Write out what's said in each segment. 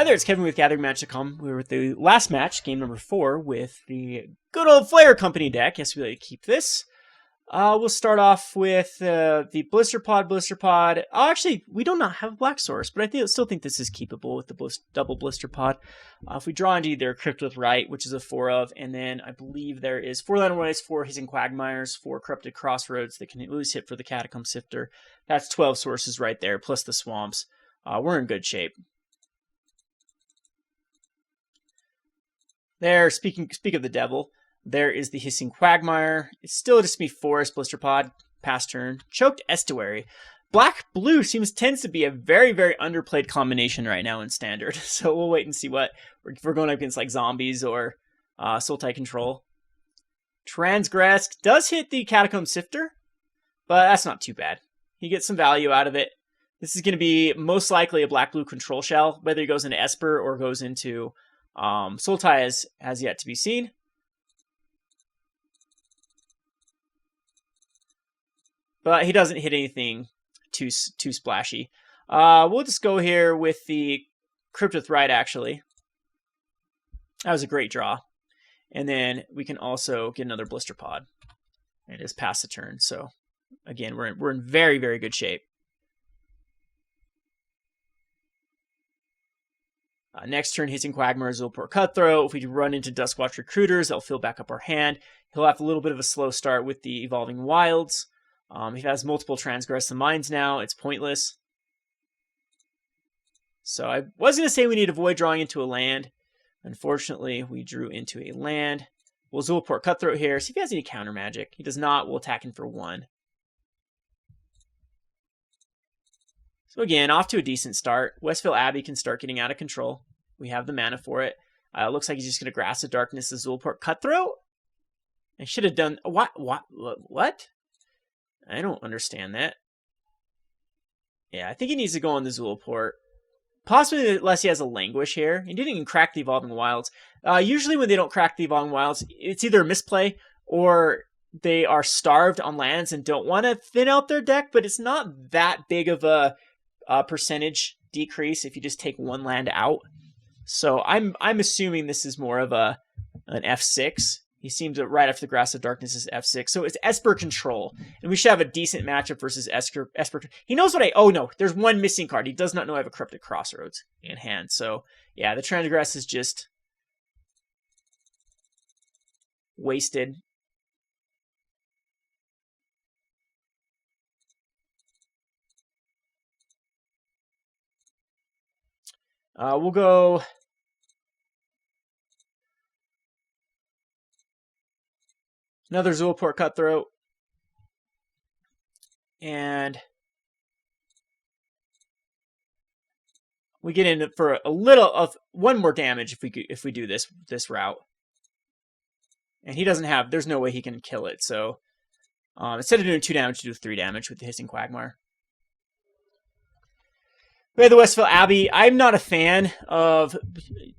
Hi there, it's Kevin with Gathering Match.com. We were at the last match, game number 4, with the good old Flayer Company deck. Yes, we like to keep this. We'll start off with the Blisterpod. Oh, actually, we do not have a black source, but I still think this is keepable with the double Blisterpod. If we draw into either Cryptolith Rite, which is a 4 of, and then I believe there is 4 Llanowar Wastes, 4 Hissing Quagmires, 4 Corrupted Crossroads that can at least hit for the Catacomb Sifter. That's 12 sources right there, plus the swamps. We're in good shape. There, speak of the devil, there is the Hissing Quagmire. It's still just me Forest, Blisterpod, pass turn. Choked Estuary. Black-blue tends to be a very, very underplayed combination right now in Standard. So we'll wait and see what, if we're going up against like zombies or Sultai Control. Transgress does hit the Catacomb Sifter, but that's not too bad. He gets some value out of it. This is going to be most likely a black-blue control shell, whether he goes into Esper or goes into Sultai has yet to be seen. But he doesn't hit anything too splashy. We'll just go here with the Cryptolith Rite, actually. That was a great draw. And then we can also get another Blisterpod. And just pass the turn. So, again, we're in very, very good shape. Next turn, Hissing Quagmire, Zulaport Cutthroat. If we run into Duskwatch Recruiters, that'll fill back up our hand. He'll have a little bit of a slow start with the Evolving Wilds. He has multiple Transgress the Minds now. It's pointless. So I was going to say we need to avoid drawing into a land. Unfortunately, we drew into a land. We'll Zulaport Cutthroat here. See if he has any counter magic. He does not. We'll attack him for 1. So again, off to a decent start. Westvale Abbey can start getting out of control. We have the mana for it. Looks like he's just going to Grasp the Darkness as Zulaport Cutthroat. I should have done... What? I don't understand that. Yeah, I think he needs to go on the Zulaport. Possibly unless he has a Languish here. He didn't even crack the Evolving Wilds. Usually when they don't crack the Evolving Wilds, it's either a misplay or they are starved on lands and don't want to thin out their deck, but it's not that big of a percentage decrease if you just take one land out. So I'm assuming this is more of an F6. He seems to, right after the Grasp of Darkness is F6. So it's Esper control. And we should have a decent matchup versus Esper. He knows what oh no, there's one missing card. He does not know I have a Corrupted Crossroads in hand. So yeah, the Transgress is just wasted. We'll go... Another Zulaport Cutthroat. And we get in for a little of 1 more damage if we do this route. And he doesn't have, there's no way he can kill it. So instead of doing 2 damage, do 3 damage with the Hissing Quagmire. We have the Westvale Abbey. I'm not a fan of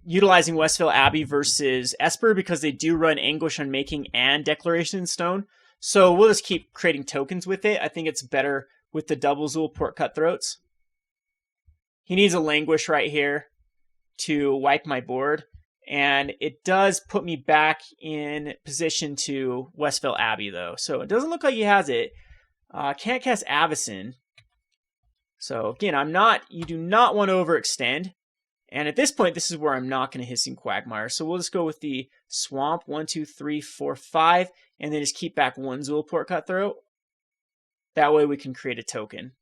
utilizing Westvale Abbey versus Esper because they do run Anguish Unmaking and Declaration in Stone. So we'll just keep creating tokens with it. I think it's better with the double Zulaport Cutthroats. He needs a Languish right here to wipe my board. And it does put me back in position to Westvale Abbey, though. So it doesn't look like he has it. Can't cast Avacyn. So again, you do not want to overextend. And at this point, this is where I'm not going to Hissing Quagmire. So we'll just go with the Swamp, 1, 2, 3, 4, 5, and then just keep back 1 Zulaport Cutthroat. That way we can create a token.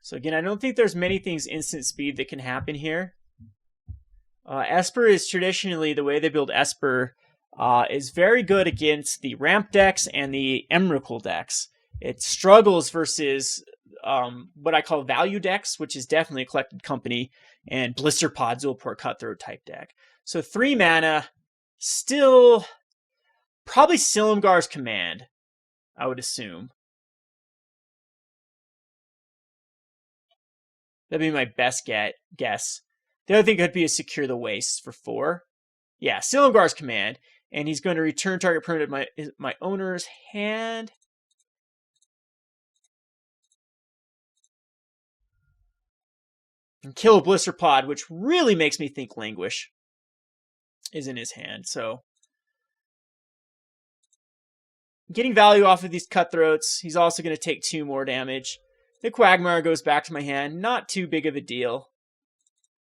So again, I don't think there's many things instant speed that can happen here. Esper is traditionally, the way they build Esper is very good against the ramp decks and the Emrakul decks. It struggles versus what I call value decks, which is definitely a Collected Company, and Blisterpod, Zulaport Cutthroat type deck. So 3 mana, still probably Silumgar's Command, I would assume. That'd be my best guess. The other thing could be a Secure the Wastes for 4. Yeah, Silumgar's Command. And he's going to return target permanent my owner's hand. And kill a Blisterpod, which really makes me think Languish is in his hand. So getting value off of these Cutthroats. He's also going to take 2 more damage. The Quagmire goes back to my hand. Not too big of a deal.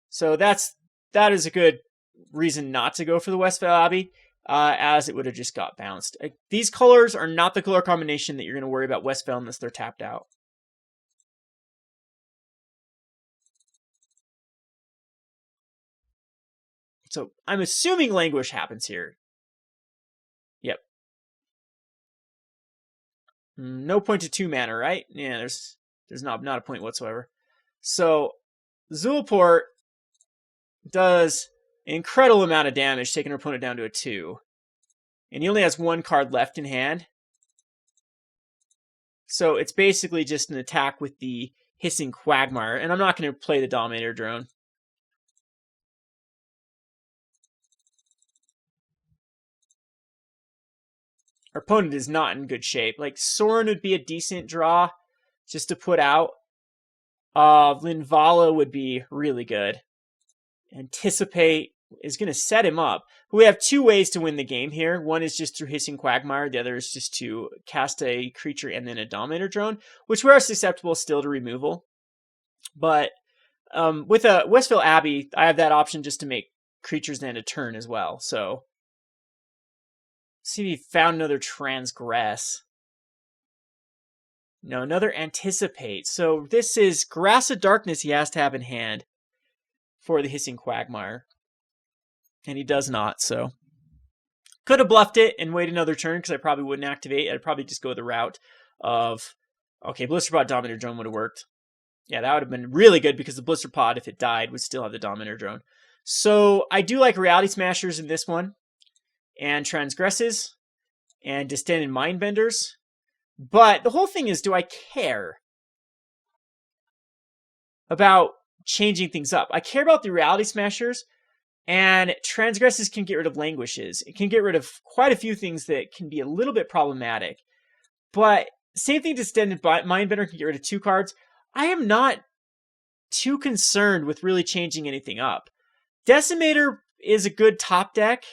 So that is a good reason not to go for the Westvale Abbey, as it would have just got bounced. These colors are not the color combination that you're going to worry about Westvale unless they're tapped out. So I'm assuming Languish happens here. Yep. No point to 2 mana, right? Yeah, there's not a point whatsoever. So Zulaport does an incredible amount of damage, taking our opponent down to a 2. And he only has 1 card left in hand. So it's basically just an attack with the Hissing Quagmire. And I'm not going to play the Dominator Drone. Our opponent is not in good shape. Like, Sorin would be a decent draw just to put out. Linvala would be really good. Anticipate is going to set him up. We have 2 ways to win the game here. One is just through Hissing Quagmire. The other is just to cast a creature and then a Dominator Drone, which we are susceptible still to removal. But with a Westvale Abbey, I have that option just to make creatures and a turn as well. So see if he found another Transgress. No, another Anticipate. So this is Grasp of Darkness he has to have in hand for the Hissing Quagmire. And he does not, so. Could have bluffed it and wait another turn because I probably wouldn't activate. I'd probably just go the route of, okay, Blisterpod Dominator Drone would have worked. Yeah, that would have been really good because the Blisterpod, if it died, would still have the Dominator Drone. So I do like Reality Smashers in this one. And Transgresses, and Distended Mindbenders. But the whole thing is, do I care about changing things up? I care about the Reality Smashers, and Transgresses can get rid of Languishes. It can get rid of quite a few things that can be a little bit problematic. But same thing, Distended Mindbender can get rid of 2 cards. I am not too concerned with really changing anything up. Decimator is a good top deck,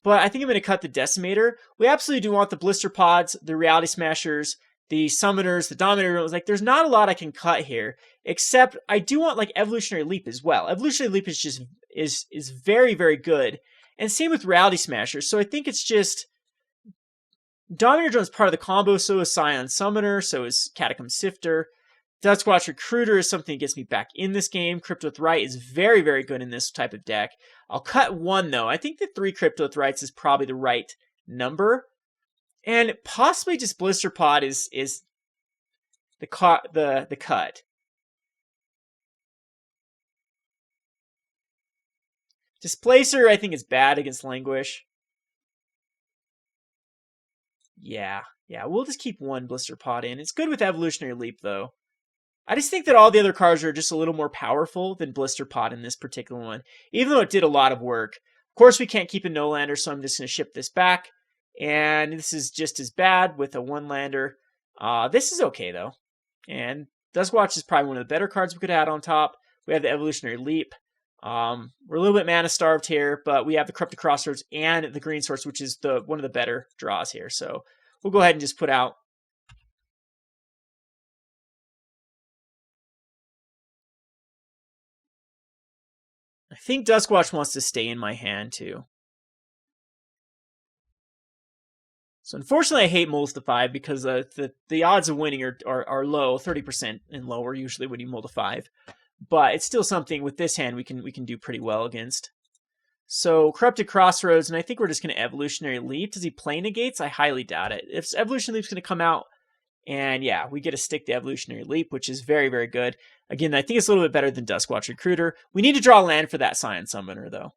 but I think I'm going to cut the Decimator. We absolutely do want the Blisterpods, the Reality Smashers, the Summoners, the Dominator Drones. Like, there's not a lot I can cut here, except I do want, like, Evolutionary Leap as well. Evolutionary Leap is just is very, very good. And same with Reality Smashers. So I think it's just Dominator Drone is part of the combo. So is Scion Summoner. So is Catacomb Sifter. Duskwatch Recruiter is something that gets me back in this game. Cryptolith Rite is very, very good in this type of deck. I'll cut 1, though. I think the 3 Cryptolith Rites is probably the right number. And possibly just Blisterpod is the cut. Displacer, I think, is bad against Languish. Yeah, we'll just keep 1 Blisterpod in. It's good with Evolutionary Leap, though. I just think that all the other cards are just a little more powerful than Blisterpod in this particular one, even though it did a lot of work. Of course, we can't keep a no-lander, so I'm just going to ship this back. And this is just as bad with a 1-lander. This is okay, though. And Duskwatch is probably one of the better cards we could have had on top. We have the Evolutionary Leap. We're a little bit mana-starved here, but we have the Corrupted Crossroads and the Green Source, which is one of the better draws here. So we'll go ahead and just put out. I think Duskwatch wants to stay in my hand, too. So unfortunately, I hate Multiply because the odds of winning are low, 30% and lower usually when you mull to 5. But it's still something with this hand we can do pretty well against. So Corrupted Crossroads, and I think we're just going to Evolutionary Leap. Does he play Negates? I highly doubt it. If Evolutionary Leap's going to come out, and yeah, we get to stick to Evolutionary Leap, which is very, very good. Again, I think it's a little bit better than Duskwatch Recruiter. We need to draw land for that Scion Summoner, though.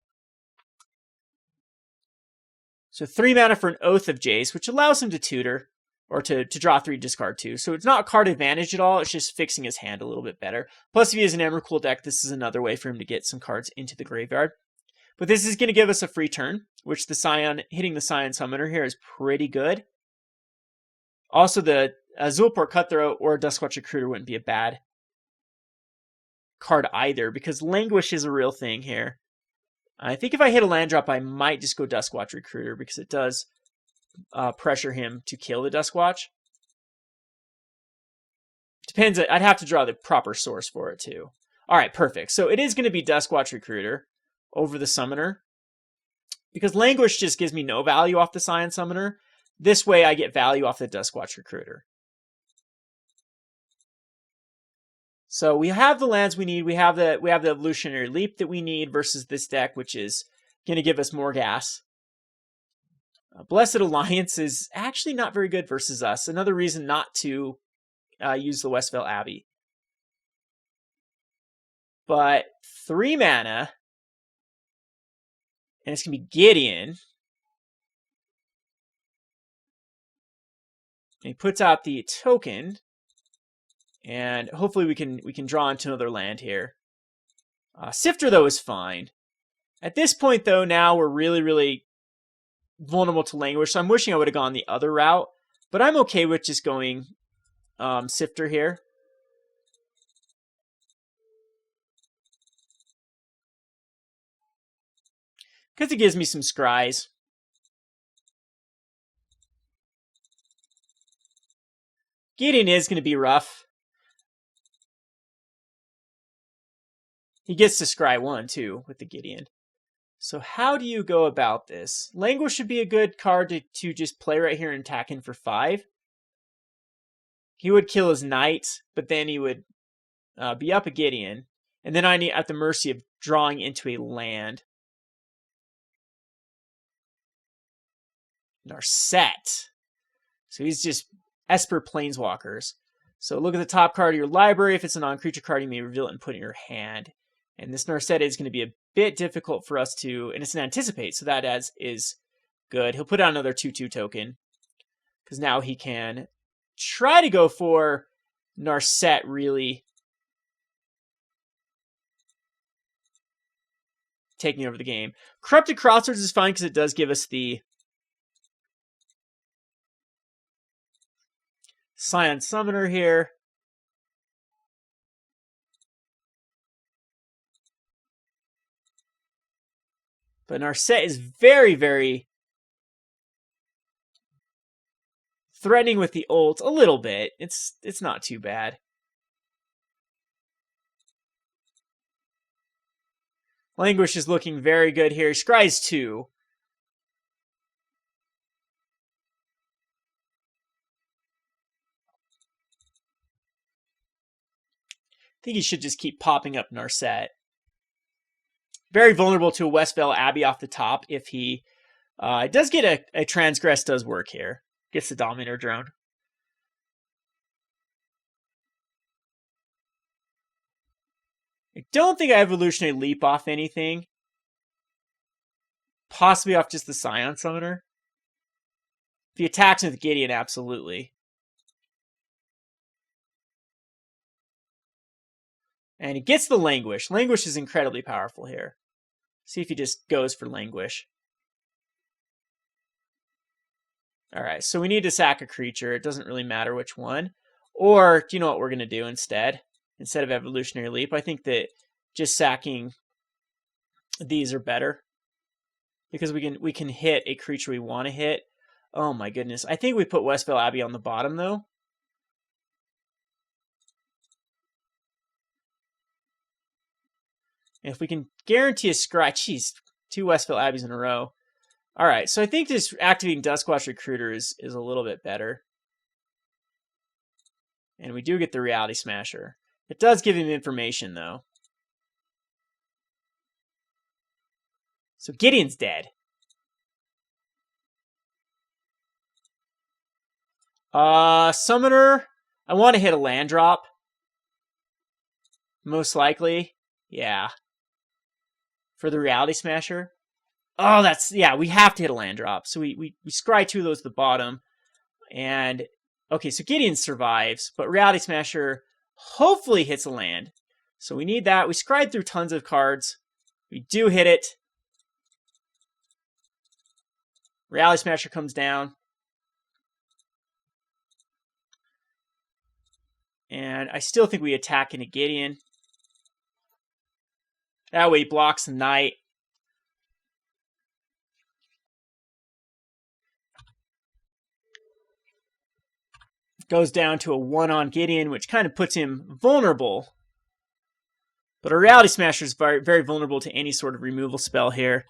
So 3 mana for an Oath of Jace, which allows him to tutor, or to draw 3, discard 2. So it's not card advantage at all, it's just fixing his hand a little bit better. Plus, if he has an Emrakul deck, this is another way for him to get some cards into the graveyard. But this is going to give us a free turn, which hitting the Scion Summoner here is pretty good. Also, the Zulaport Cutthroat or Duskwatch Recruiter wouldn't be a bad card either, because Languish is a real thing here. I think if I hit a land drop, I might just go Duskwatch Recruiter, because it does pressure him to kill the Duskwatch. Depends, I'd have to draw the proper source for it too. All right, perfect. So it is going to be Duskwatch Recruiter over the Summoner, because Languish just gives me no value off the Scion Summoner. This way I get value off the Duskwatch Recruiter. So we have the lands we need. We have the Evolutionary Leap that we need versus this deck, which is going to give us more gas. Blessed Alliance is actually not very good versus us. Another reason not to use the Westvale Abbey. But 3 mana, and it's going to be Gideon. And he puts out the token, and hopefully we can draw into another land here. Sifter, though, is fine. At this point, though, now we're really, really vulnerable to Languish, so I'm wishing I would have gone the other route, but I'm okay with just going Sifter here. Because it gives me some scries. Gideon is going to be rough. He gets to scry 1 too with the Gideon. So how do you go about this? Languish should be a good card to just play right here and attack in for 5. He would kill his knight, but then he would be up a Gideon. And then I need at the mercy of drawing into a land. Narset. So he's just Esper Planeswalkers. So look at the top card of your library. If it's a non-creature card, you may reveal it and put it in your hand. And this Narset is going to be a bit difficult for us to, and it's an Anticipate, so that is good. He'll put out another 2/2 token, because now he can try to go for Narset, really taking over the game. Corrupted Crossroads is fine because it does give us the Scion Summoner here. But Narset is very, very threatening with the ult a little bit. It's not too bad. Languish is looking very good here. Scry's 2. I think he should just keep popping up Narset. Very vulnerable to a Westvale Abbey off the top if he does get a Transgress does work here. Gets the Dominator Drone. I don't think I have Evolutionary Leap off anything. Possibly off just the Scion Summoner. If he attacks with Gideon, absolutely. And he gets the Languish. Languish is incredibly powerful here. See if he just goes for Languish. Alright, so we need to sack a creature. It doesn't really matter which one. Or, do you know what we're going to do instead? Instead of Evolutionary Leap, I think that just sacking these are better. Because we can hit a creature we want to hit. Oh my goodness. I think we put Westvale Abbey on the bottom, though. And if we can guarantee a scry, geez, 2 Westvale Abbeys in a row. All right, so I think just activating Duskwatch Recruiter is a little bit better. And we do get the Reality Smasher. It does give him information, though. So Gideon's dead. Summoner, I want to hit a land drop. Most likely, yeah. For the Reality Smasher. Oh, that's, yeah, we have to hit a land drop. So we scry 2 of those at the bottom. And, okay, so Gideon survives, but Reality Smasher hopefully hits a land. So we need that. We scried through tons of cards. We do hit it. Reality Smasher comes down. And I still think we attack into Gideon. That way he blocks the Knight. Goes down to a 1 on Gideon, which kind of puts him vulnerable. But a Reality Smasher is very, very vulnerable to any sort of removal spell here.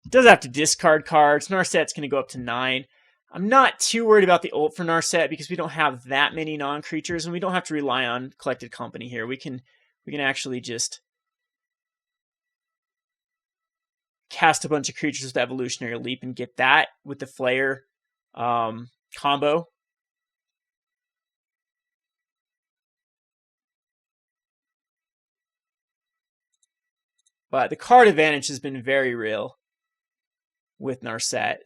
It does have to discard cards. Narset's going to go up to 9. I'm not too worried about the ult for Narset because we don't have that many non-creatures, and we don't have to rely on Collected Company here. We can actually just cast a bunch of creatures with Evolutionary Leap and get that with the Flayer combo. But the card advantage has been very real with Narset.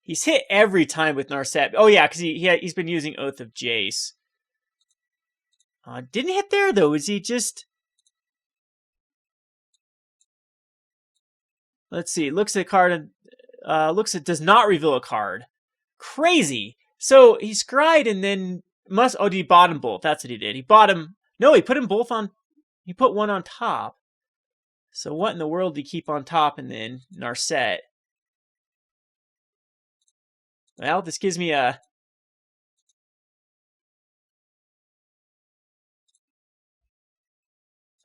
He's hit every time with Narset. Oh yeah, because he's been using Oath of Jace. Didn't hit there though. Is he just... Let's see. Looks at a card and does not reveal a card. Crazy. So he scryed and then did he bottom both? That's what he did. He bottom. No, he put them both on. He put one on top. So what in the world did he keep on top and then Narset? Well, this gives me a...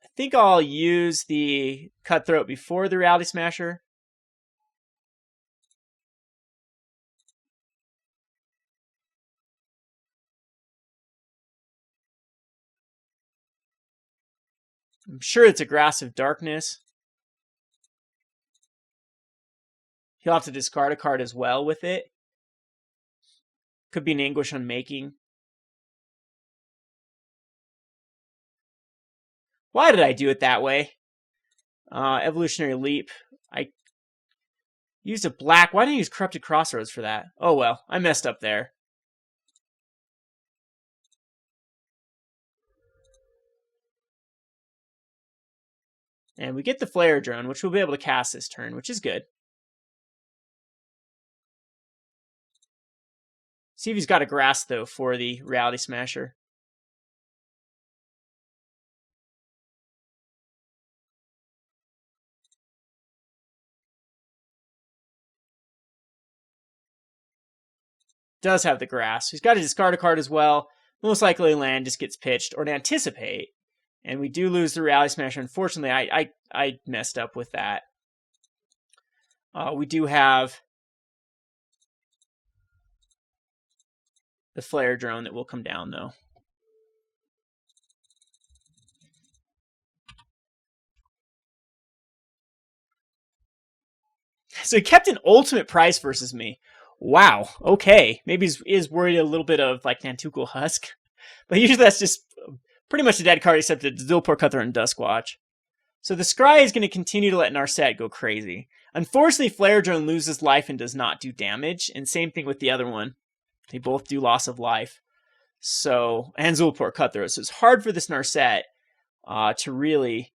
I think I'll use the Cutthroat before the Reality Smasher. I'm sure it's a Grasp of Darkness. He'll have to discard a card as well with it. Could be an Anguish Unmaking. Why did I do it that way? Evolutionary Leap. I used a black. Why didn't I use Corrupted Crossroads for that? Oh well, I messed up there. And we get the Flayer Drone, which we'll be able to cast this turn, which is good. See if he's got a Grasp, though, for the Reality Smasher. Does have the Grasp. He's got to discard a card as well. Most likely land just gets pitched, or to anticipate. And we do lose the Reality Smasher. Unfortunately, I messed up with that. We do have the Flayer Drone that will come down, though. So he kept an ultimate price versus me. Wow, okay. Maybe he's worried a little bit of like Nantuko Husk. But usually that's just pretty much a dead card except the Zulaport Cutthroat and Duskwatch. So the Scry is going to continue to let Narset go crazy. Unfortunately, Flayer Drone loses life and does not do damage. And same thing with the other one. They both do loss of life. So, and Zulaport Cutthroat. So it's hard for this Narset to really...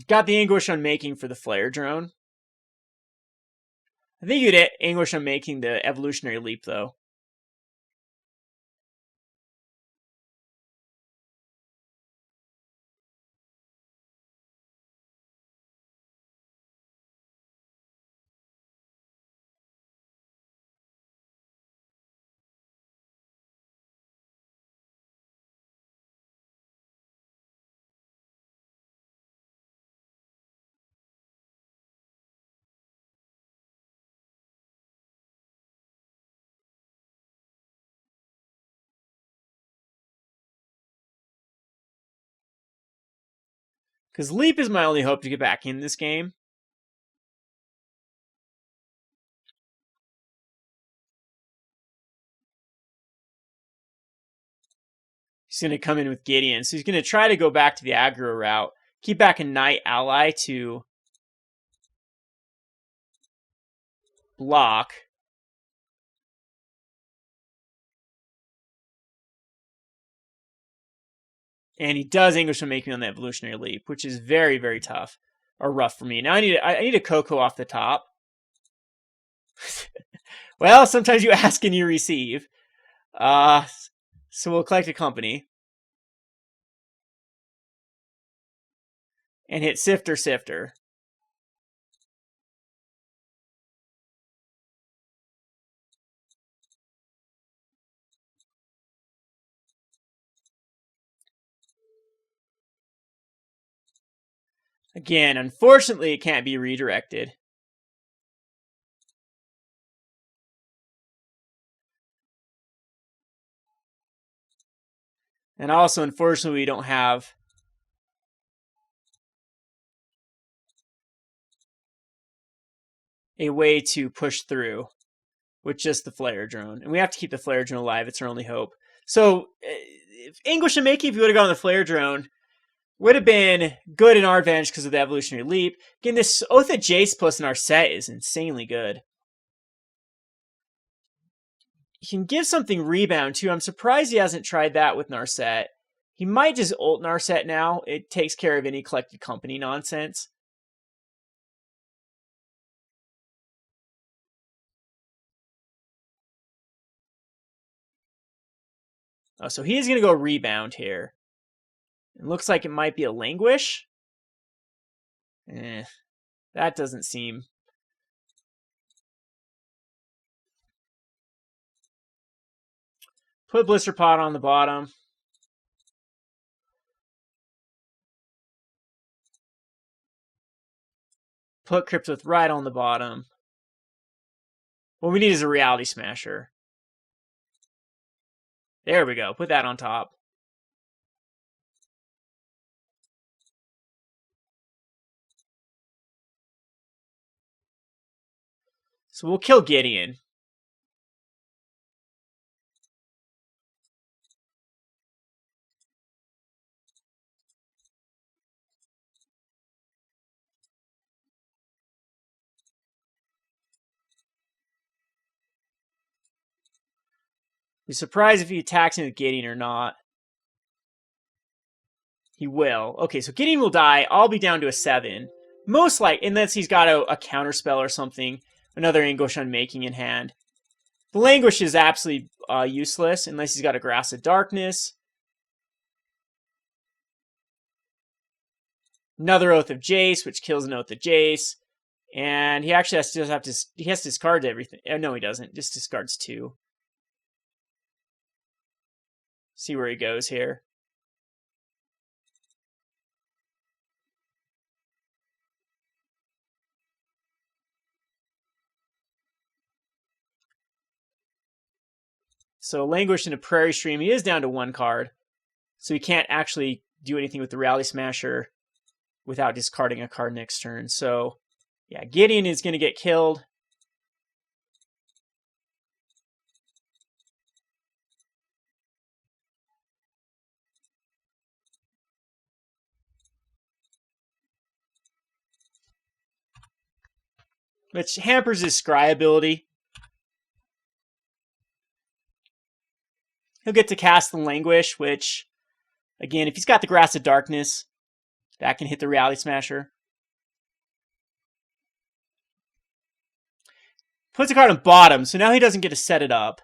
Got the Anguish Unmaking for the Flayer Drone. I think you'd Anguish Unmaking the Evolutionary Leap, though. Because Leap is my only hope to get back in this game. He's going to come in with Gideon. So he's going to try to go back to the aggro route. Keep back a Knight ally to block. And he does Anguish Unmaking me on the Evolutionary Leap, which is very, very tough. Or rough for me. Now I need a Coco off the top. Well, sometimes you ask and you receive. So we'll collect a company. And hit Sifter. Again, unfortunately, it can't be redirected. And also, unfortunately, we don't have a way to push through with just the Flayer Drone. And we have to keep the Flayer Drone alive. It's our only hope. So, Anguish Unmaking, if you would have gone on the Flayer Drone, would have been good in our advantage because of the Evolutionary Leap. Again, this Oath of Jace plus in our set is insanely good. He can give something Rebound, too. I'm surprised he hasn't tried that with Narset. He might just ult Narset now. It takes care of any collected company nonsense. Oh, so he is going to go Rebound here. It looks like it might be a Languish. That doesn't seem... Put Blisterpod on the bottom. Put Cryptolith Rite on the bottom. What we need is a Reality Smasher. There we go. Put that on top. So we'll kill Gideon. Be surprised if he attacks him with Gideon or not. He will. Okay, so Gideon will die. I'll be down to a 7. Most likely, unless he's got a counterspell or something. Another Anguish Unmaking in hand. The Languish is absolutely useless unless he's got a Grasp of Darkness. Another Oath of Jace, which kills an Oath of Jace. And he actually has to discard everything. No, he doesn't. Just discards 2. See where he goes here. So Languish into Prairie Stream. He is down to 1 card. So he can't actually do anything with the Reality Smasher without discarding a card next turn. So, yeah, Gideon is going to get killed. Which hampers his Scry ability. He'll get to cast the Languish, which, again, if he's got the Grasp of Darkness, that can hit the Reality Smasher. Puts a card on bottom, so now he doesn't get to set it up.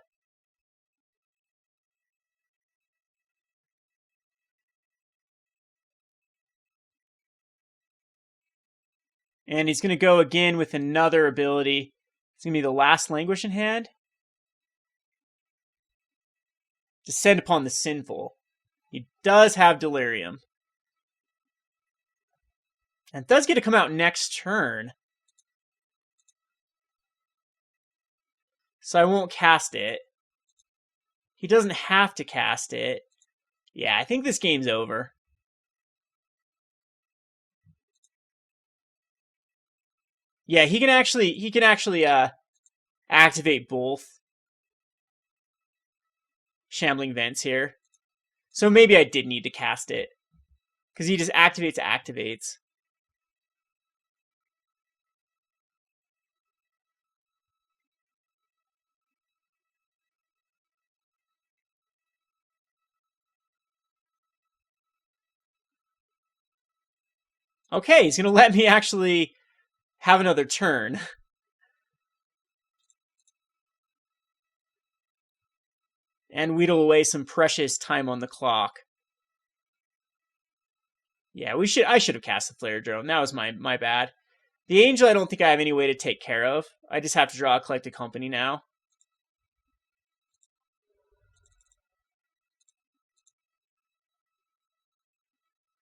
And he's going to go again with another ability. It's going to be the last Languish in hand. Descend upon the Sinful. He does have Delirium. And it does get to come out next turn. So I won't cast it. He doesn't have to cast it. Yeah, I think this game's over. Yeah, he can actually activate both Shambling Vents here. So maybe I did need to cast it. Because he just activates. Okay, he's going to let me actually have another turn. And wheedle away some precious time on the clock. Yeah, I should have cast the Flayer Drone. That was my bad. The Angel I don't think I have any way to take care of. I just have to draw a Collected Company now.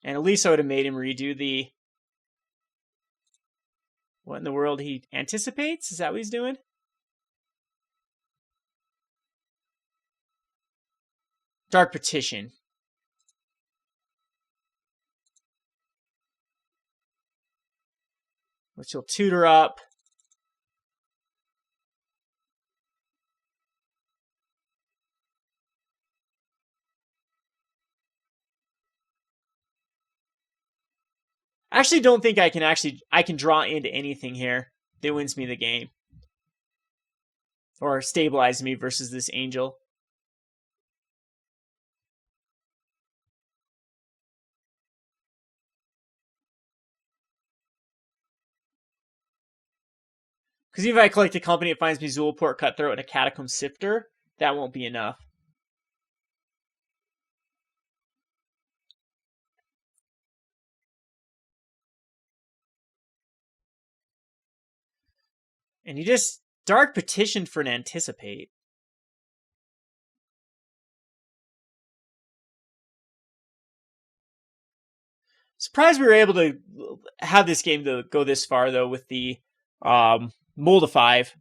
And at least I would have made him redo the... What in the world he anticipates? Is that what he's doing? Dark Petition. Which he'll tutor up. I actually don't think I can draw into anything here that wins me the game. Or stabilizes me versus this Angel. Because even if I collect a company, it finds me Zulaport Cutthroat and a Catacomb Sifter. That won't be enough. And you just Dark Petition for an Anticipate. Surprised we were able to have this game to go this far, though, with the Mold of 5.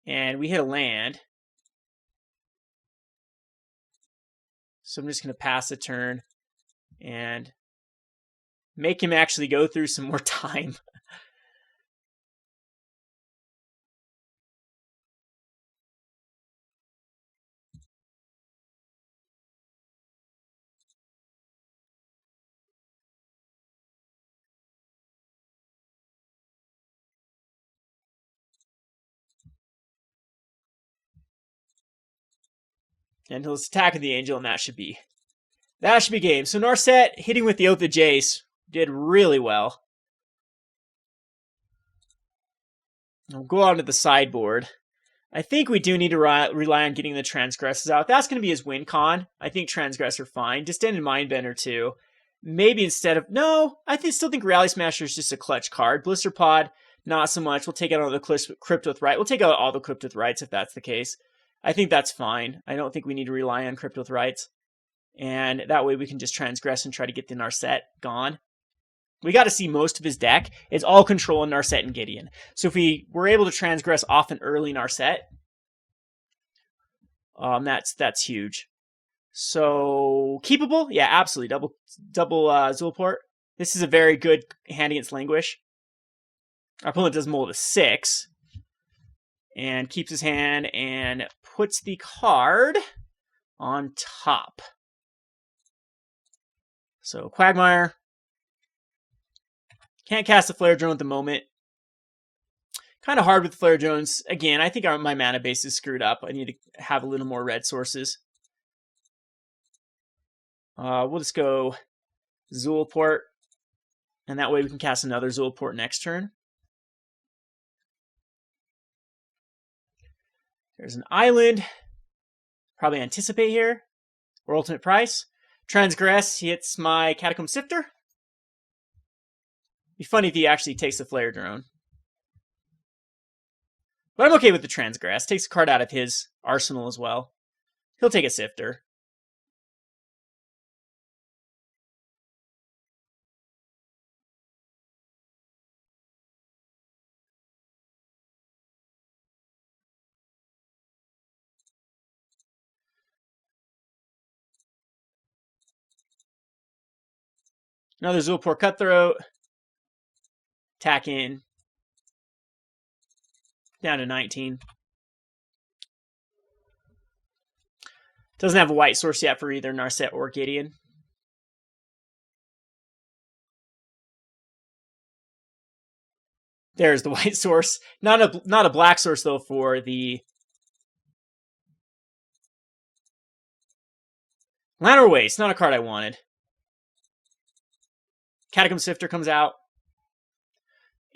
And we hit a land. So I'm just going to pass a turn and make him actually go through some more time. And he'll attack with the Angel, and that should be game. So Narset hitting with the Oath of Jace did really well. We'll go on to the sideboard. I think we do need to rely on getting the Transgressors out. That's going to be his win con. I think Transgressor fine. Distended Mindbender too. Maybe instead of... No, I still think Rally Smasher is just a clutch card. Blisterpod, not so much. We'll take out all the Cryptolith Rite. We'll take out all the Cryptolith Rites if that's the case. I think that's fine. I don't think we need to rely on Cryptolith Rites. And that way we can just transgress and try to get the Narset gone. We got to see most of his deck. It's all control in Narset and Gideon. So if we were able to transgress off an early Narset, that's huge. So keepable? Yeah, absolutely. Double Zulaport. This is a very good hand against Languish. Our opponent does mold a 6. And keeps his hand and puts the card on top. So Quagmire. Can't cast the Flayer Drone at the moment. Kind of hard with the Flayer Drones. Again, I think my mana base is screwed up. I need to have a little more red sources. We'll just go Zulaport. And that way we can cast another Zulaport next turn. There's an island. Probably anticipate here. Or ultimate price. Transgress hits my Catacomb Sifter. Be funny if he actually takes the Flayer Drone. But I'm okay with the Transgress. Takes a card out of his arsenal as well. He'll take a Sifter. Another Zulaport Cutthroat. Attack in. Down to 19. Doesn't have a white source yet for either Narset or Gideon. There's the white source. Not a black source though for the Llanowar Wastes, not a card I wanted. Catacomb Sifter comes out.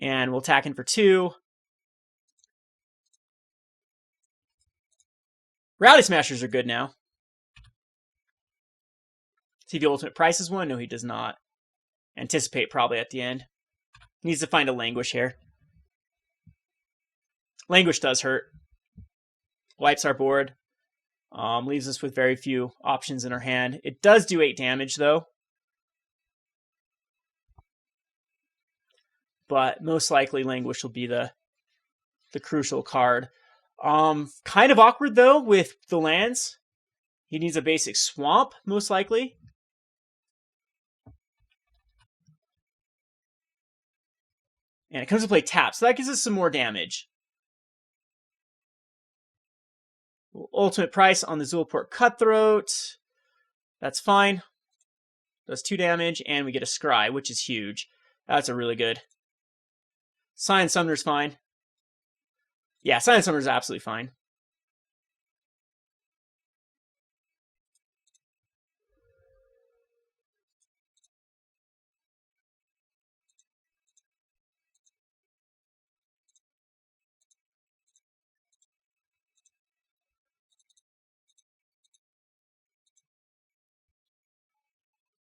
And we'll attack in for 2. Rowdy Smashers are good now. See if the ultimate prices one. No, he does not. Anticipate probably at the end. Needs to find a Languish here. Languish does hurt. Wipes our board. Leaves us with very few options in our hand. It does do 8 damage, though. But most likely Languish will be the crucial card. Kind of awkward, though, with the lands. He needs a basic Swamp, most likely. And it comes to play tap, so that gives us some more damage. Ultimate price on the Zulaport Cutthroat. That's fine. Does 2 damage, and we get a Scry, which is huge. That's a really good. Scion Summoner's fine. Yeah, Scion Summoner's absolutely fine.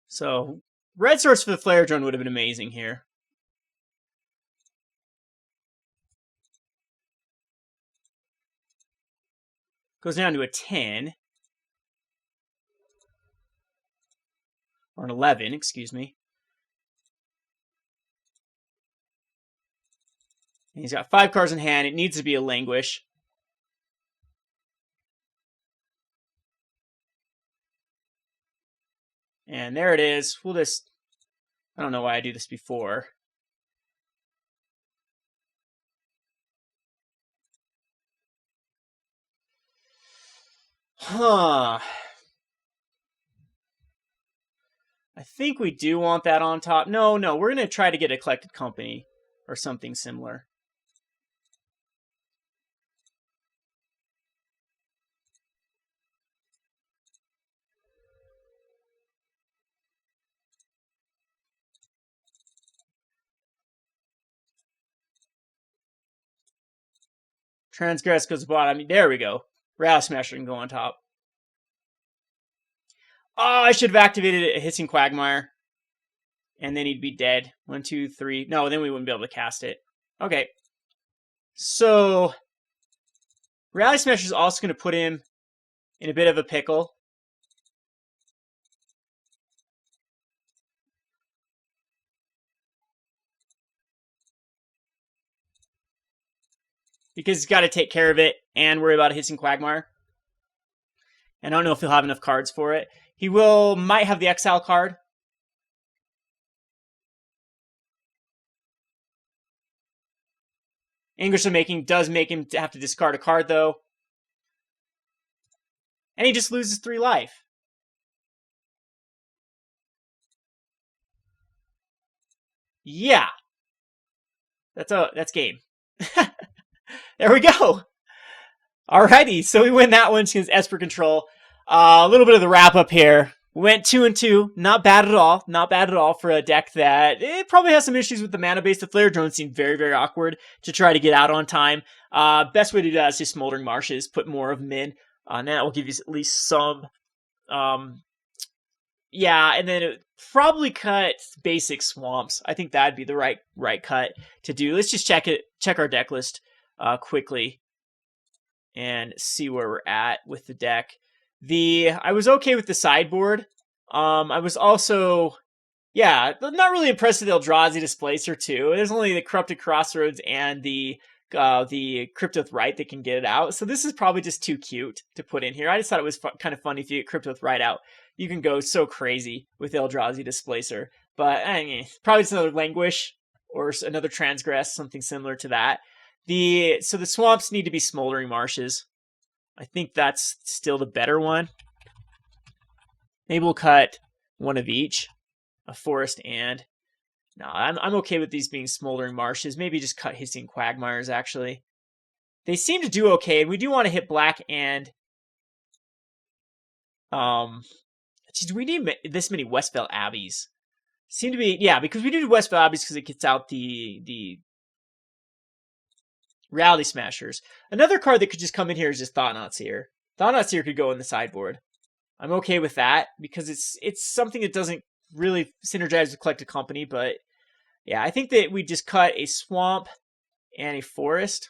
So, red source for the Flayer Drone would have been amazing here. Goes down to a 10. Or an 11, excuse me. And he's got 5 cards in hand. It needs to be a Languish. And there it is. We'll just... I don't know why I do this before. Huh. I think we do want that on top. No, we're going to try to get a Collected Company or something similar. Transgress goes bottom. I mean, there we go. Rowdy Smasher can go on top. Oh, I should have activated a Hissing Quagmire. And then he'd be dead. 1, 2, 3. No, then we wouldn't be able to cast it. Okay. So, Rowdy Smasher is also going to put him in a bit of a pickle. Because he's got to take care of it and worry about a Hissing Quagmire. And I don't know if he'll have enough cards for it. He might have the Exile card. Anguish of Making does make him have to discard a card, though. And he just loses 3 life. Yeah. That's game. There we go. Alrighty, so we win that one against Esper Control. A little bit of the wrap up here. We went 2-2. Not bad at all. Not bad at all for a deck that it probably has some issues with the mana base. The Flayer Drone seemed very, very awkward to try to get out on time. Best way to do that is just Smoldering Marshes. Put more of them in. And that will give you at least some. Yeah, and then probably cut basic Swamps. I think that'd be the right cut to do. Let's just check our deck list quickly and see where we're at with the deck. I was okay with the sideboard. I was also, not really impressed with the Eldrazi Displacer too. There's only the Corrupted Crossroads and the Cryptolith Rite that can get it out. So this is probably just too cute to put in here. I just thought it was kind of funny if you get Cryptolith Rite out. You can go so crazy with Eldrazi Displacer. But probably just another Languish or another Transgress, something similar to that. So the Swamps need to be Smoldering Marshes. I think that's still the better one. Maybe we'll cut one of each, a Forest and... No, I'm okay with these being Smoldering Marshes. Maybe just cut Hissing Quagmires, actually. They seem to do okay, and we do want to hit black and do we need this many Westvale Abbeys? Seem to be, yeah, because we do Westvale Abbeys because it gets out the Reality Smashers. Another card that could just come in here is just Thought-Knot Seer. Thought-Knot Seer could go in the sideboard. I'm okay with that because it's something that doesn't really synergize with Collected Company, but yeah, I think that we just cut a swamp and a forest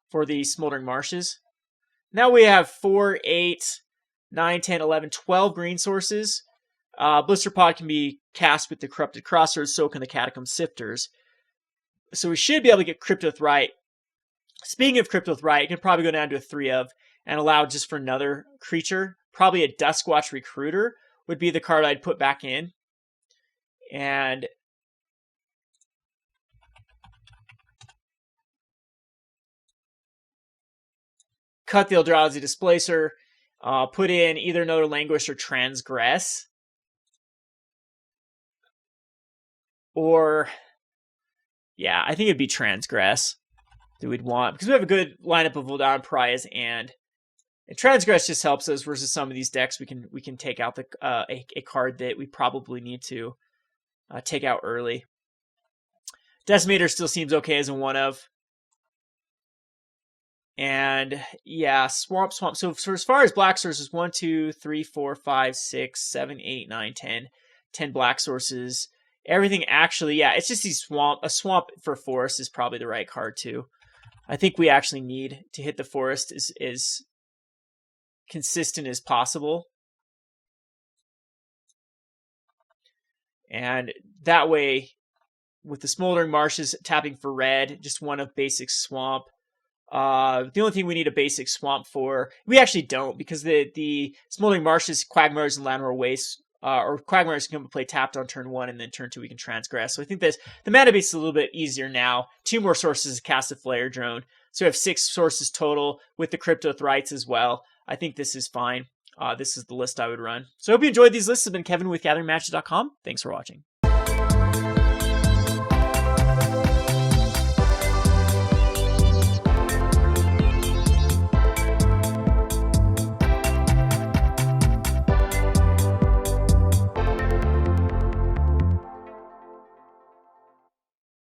for the Smoldering Marshes. Now we have 4, 8, 9, 10, 11, 12 green sources. Blisterpod can be cast with the Corrupted Crossroads, so can the Catacomb Sifters. So we should be able to get Cryptolith Rite. Speaking of Cryptolith Rite, you can probably go down to a 3-of and allow just for another creature. Probably a Duskwatch Recruiter would be the card I'd put back in. And cut the Eldrazi Displacer. Put in either another Languish or Transgress. Or, yeah, I think it'd be Transgress that we'd want. Because we have a good lineup of Voldaren, Pariahs, and Transgress just helps us versus some of these decks. We can take out a card that we probably need to take out early. Decimator still seems okay as a 1-of. And yeah, swamp. So as far as black sources, 1, 2, 3, 4, 5, 6, 7, 8, 9, 10. 10 black sources. Everything actually, yeah, it's just these swamp. A swamp for forest is probably the right card too. I think we actually need to hit the forest as consistent as possible. And that way, with the Smoldering Marshes tapping for red, just 1 of basic swamp. The only thing we need a basic swamp for, we actually don't, because the Smoldering Marshes, Quagmires, and Llanowar Wastes, or Quagmires can play tapped on turn 1, and then turn 2 we can Transgress. So I think the mana base is a little bit easier now. 2 more sources to cast a Flayer Drone. So we have 6 sources total with the Cryptolith Rites as well. I think this is fine. This is the list I would run. So I hope you enjoyed these lists. This has been Kevin with GatheringMatches.com. Thanks for watching.